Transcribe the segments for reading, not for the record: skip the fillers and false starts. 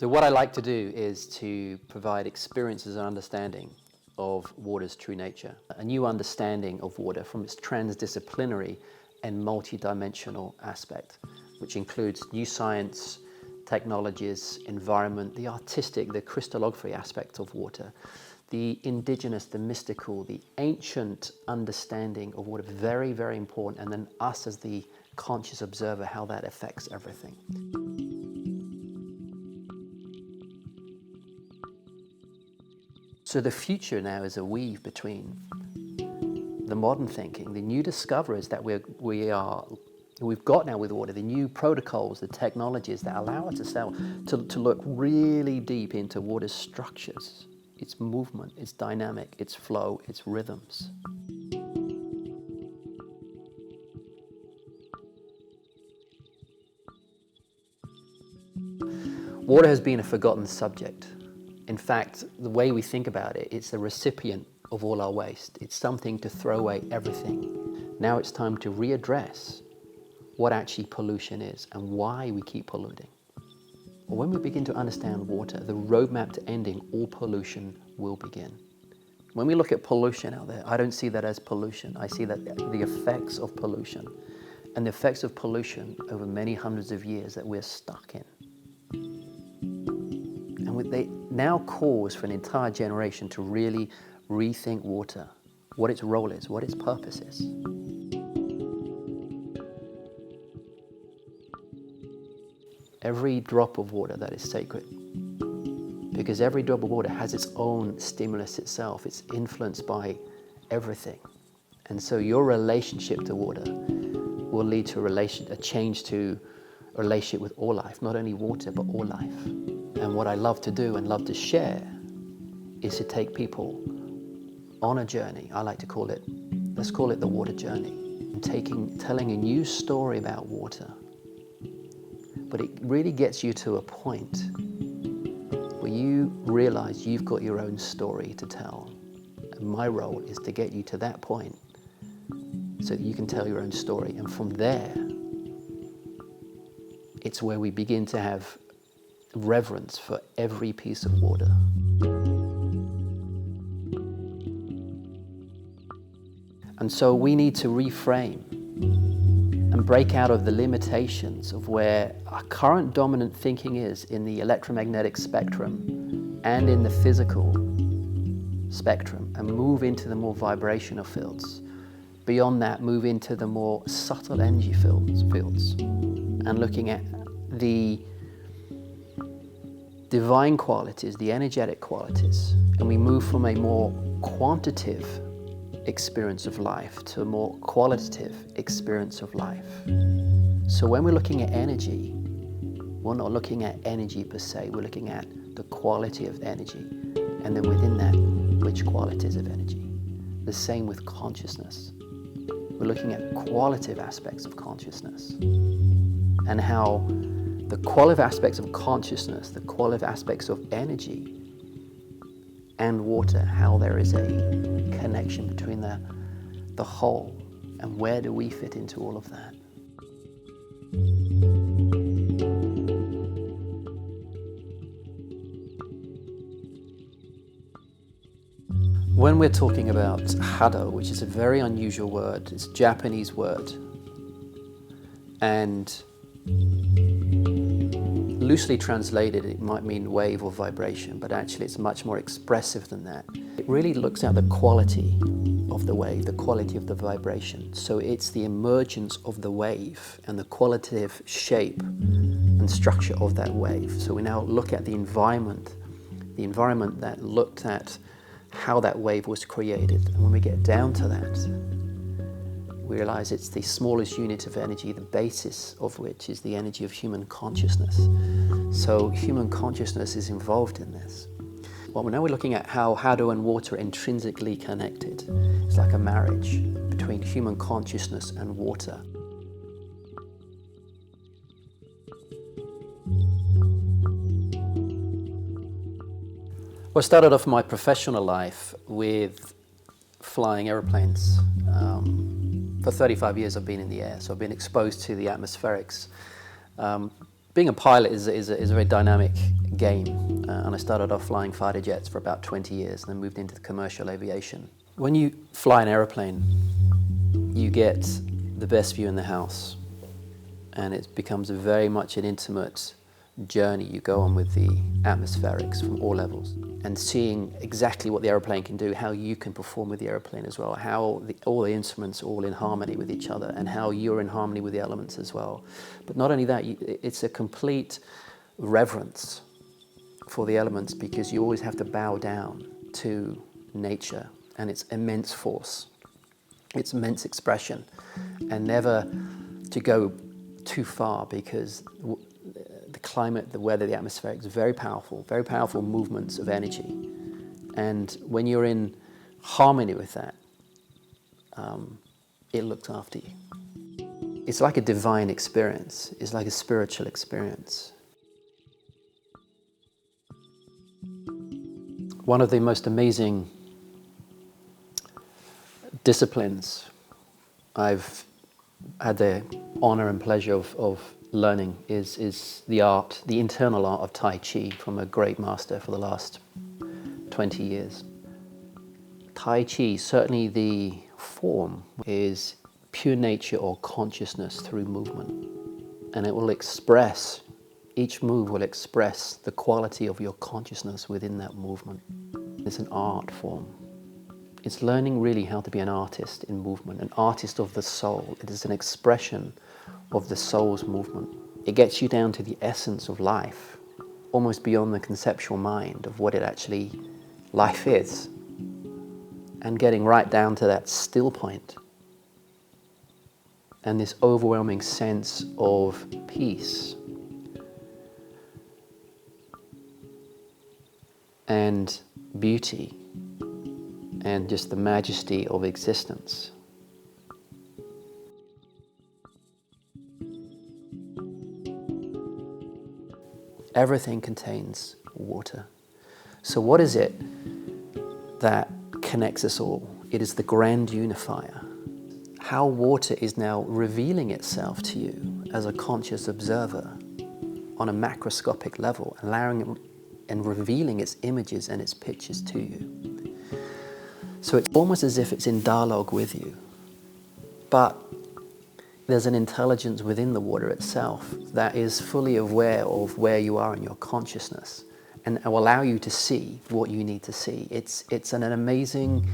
So what I like to do is to provide experiences and understanding of water's true nature, a new understanding of water from its transdisciplinary and multidimensional aspect, which includes new science, technologies, environment, the artistic, the crystallography aspect of water, the indigenous, the mystical, the ancient understanding of water, very, very important, and then us as the conscious observer, how that affects everything. So the future now is a weave between the modern thinking, the new discoveries that we've got now with water, the new protocols, the technologies that allow us to look really deep into water's structures, its movement, its dynamic, its flow, its rhythms. Water has been a forgotten subject. In fact, the way we think about it, it's the recipient of all our waste. It's something to throw away everything. Now it's time to readdress what actually pollution is and why we keep polluting. Well, when we begin to understand water, the roadmap to ending all pollution will begin. When we look at pollution out there, I don't see that as pollution. I see that the effects of pollution, and the effects of pollution over many hundreds of years that we're stuck in. And they now cause for an entire generation to really rethink water, what its role is, what its purpose is. Every drop of water that is sacred, because every drop of water has its own stimulus itself. It's influenced by everything. And so your relationship to water will lead to a change to a relationship with all life, not only water, but all life. And what I love to do and love to share is to take people on a journey. I like to call it, let's call it the water journey. Telling a new story about water. But it really gets you to a point where you realize you've got your own story to tell. And my role is to get you to that point so that you can tell your own story. And from there, it's where we begin to have reverence for every piece of water. And so we need to reframe and break out of the limitations of where our current dominant thinking is in the electromagnetic spectrum and in the physical spectrum, and move into the more vibrational fields. Beyond that, move into the more subtle energy fields, and looking at the divine qualities, the energetic qualities, and we move from a more quantitative experience of life to a more qualitative experience of life. So when we're looking at energy, we're not looking at energy per se, we're looking at the quality of energy, and then within that, which qualities of energy. The same with consciousness. We're looking at qualitative aspects of consciousness and how the qualitative aspects of consciousness, the qualitative aspects of energy and water, how there is a connection between the whole, and where do we fit into all of that. When we're talking about hado, which is a very unusual word, it's a Japanese word, and loosely translated, it might mean wave or vibration, but actually it's much more expressive than that. It really looks at the quality of the wave, the quality of the vibration. So it's the emergence of the wave and the qualitative shape and structure of that wave. So we now look at the environment that looked at how that wave was created. And when we get down to that, we realize it's the smallest unit of energy, the basis of which is the energy of human consciousness. So human consciousness is involved in this. Well, now we're looking at how hado and water are intrinsically connected. It's like a marriage between human consciousness and water. Well, I started off my professional life with flying airplanes. For 35 years I've been in the air, so I've been exposed to the atmospherics. Being a pilot is a very dynamic game, and I started off flying fighter jets for about 20 years and then moved into commercial aviation. When you fly an aeroplane, you get the best view in the house, and it becomes very much an intimate journey you go on with the atmospherics from all levels, and seeing exactly what the aeroplane can do, how you can perform with the aeroplane as well, how all the instruments are all in harmony with each other, and how you're in harmony with the elements as well. But not only that, it's a complete reverence for the elements, because you always have to bow down to nature and its immense force, its immense expression, and never to go too far, because the climate, the weather, the atmosphere is very powerful movements of energy. And when you're in harmony with that, it looks after you. It's like a divine experience. It's like a spiritual experience. One of the most amazing disciplines I've had the honor and pleasure of learning is the art, the internal art of Tai Chi from a great master for the last 20 years. Tai Chi, certainly the form, is pure nature or consciousness through movement. And it will express, each move will express the quality of your consciousness within that movement. It's an art form. It's learning really how to be an artist in movement, an artist of the soul. It is an expression of the soul's movement. It gets you down to the essence of life, almost beyond the conceptual mind of what it actually life is, and getting right down to that still point and this overwhelming sense of peace and beauty and just the majesty of existence. Everything contains water. So what is it that connects us all? It is the grand unifier. How water is now revealing itself to you as a conscious observer on a macroscopic level, allowing and revealing its images and its pictures to you. So it's almost as if it's in dialogue with you, but there's an intelligence within the water itself that is fully aware of where you are in your consciousness and will allow you to see what you need to see. It's an amazing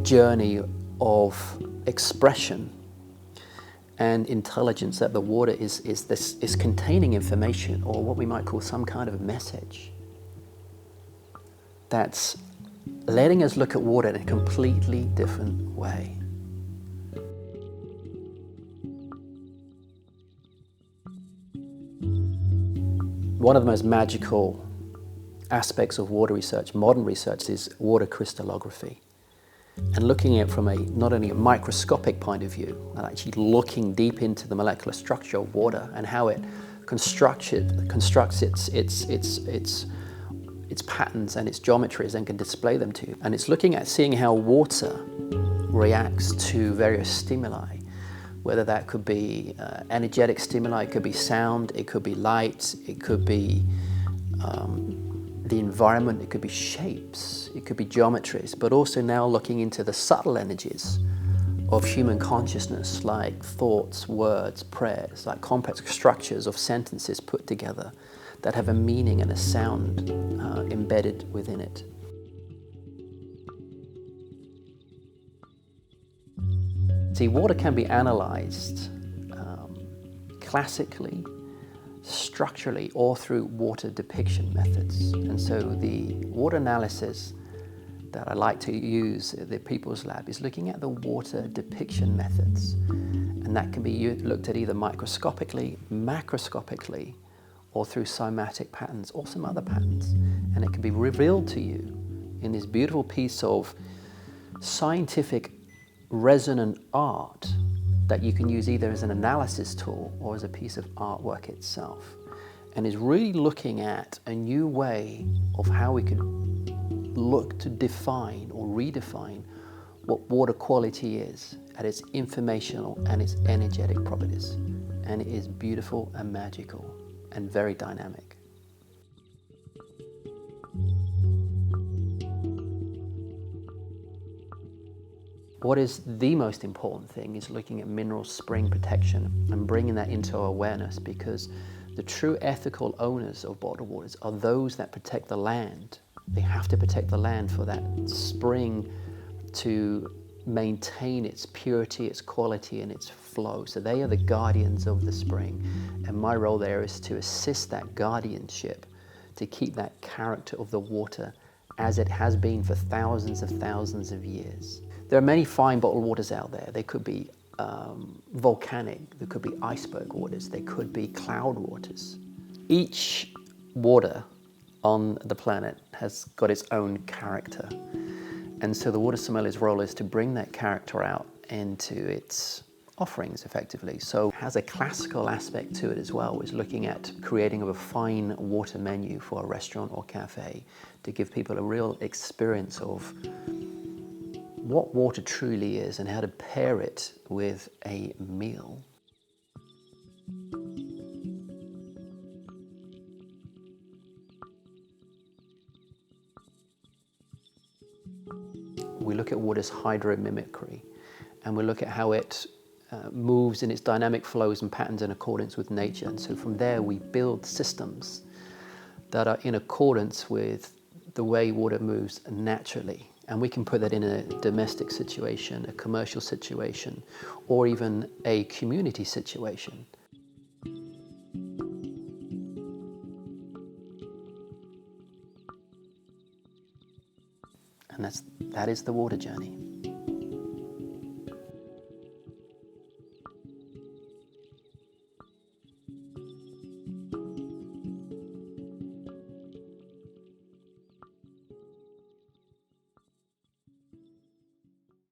journey of expression and intelligence that the water is containing information, or what we might call some kind of message, that's letting us look at water in a completely different way. One of the most magical aspects of water research, modern research, is water crystallography. And looking at it from not only a microscopic point of view, and actually looking deep into the molecular structure of water and how it constructs its patterns and its geometries and can display them to you. And it's looking at seeing how water reacts to various stimuli, whether that could be energetic stimuli, it could be sound, it could be light, it could be the environment, it could be shapes, it could be geometries, but also now looking into the subtle energies of human consciousness, like thoughts, words, prayers, like complex structures of sentences put together that have a meaning and a sound embedded within it. See, water can be analyzed classically, structurally, or through water depiction methods. And so the water analysis that I like to use at the People's Lab is looking at the water depiction methods. And that can be looked at either microscopically, macroscopically, or through cymatic patterns or some other patterns. And it can be revealed to you in this beautiful piece of scientific resonant art that you can use either as an analysis tool or as a piece of artwork itself, and is really looking at a new way of how we could look to define or redefine what water quality is at its informational and its energetic properties. And it is beautiful and magical. and very dynamic. What is the most important thing is looking at mineral spring protection and bringing that into our awareness, because the true ethical owners of bottled waters are those that protect the land. They have to protect the land for that spring to maintain its purity, its quality, and its flow. So they are the guardians of the spring. And my role there is to assist that guardianship to keep that character of the water as it has been for thousands of years. There are many fine bottled waters out there. They could be volcanic, there could be iceberg waters, they could be cloud waters. Each water on the planet has got its own character. And so the water sommelier's role is to bring that character out into its offerings effectively. So it has a classical aspect to it as well, is looking at creating of a fine water menu for a restaurant or cafe to give people a real experience of what water truly is and how to pair it with a meal. We look at water's hydromimicry, and we look at how it moves in its dynamic flows and patterns in accordance with nature. And so from there we build systems that are in accordance with the way water moves naturally. And we can put that in a domestic situation, a commercial situation, or even a community situation. And that is the water journey.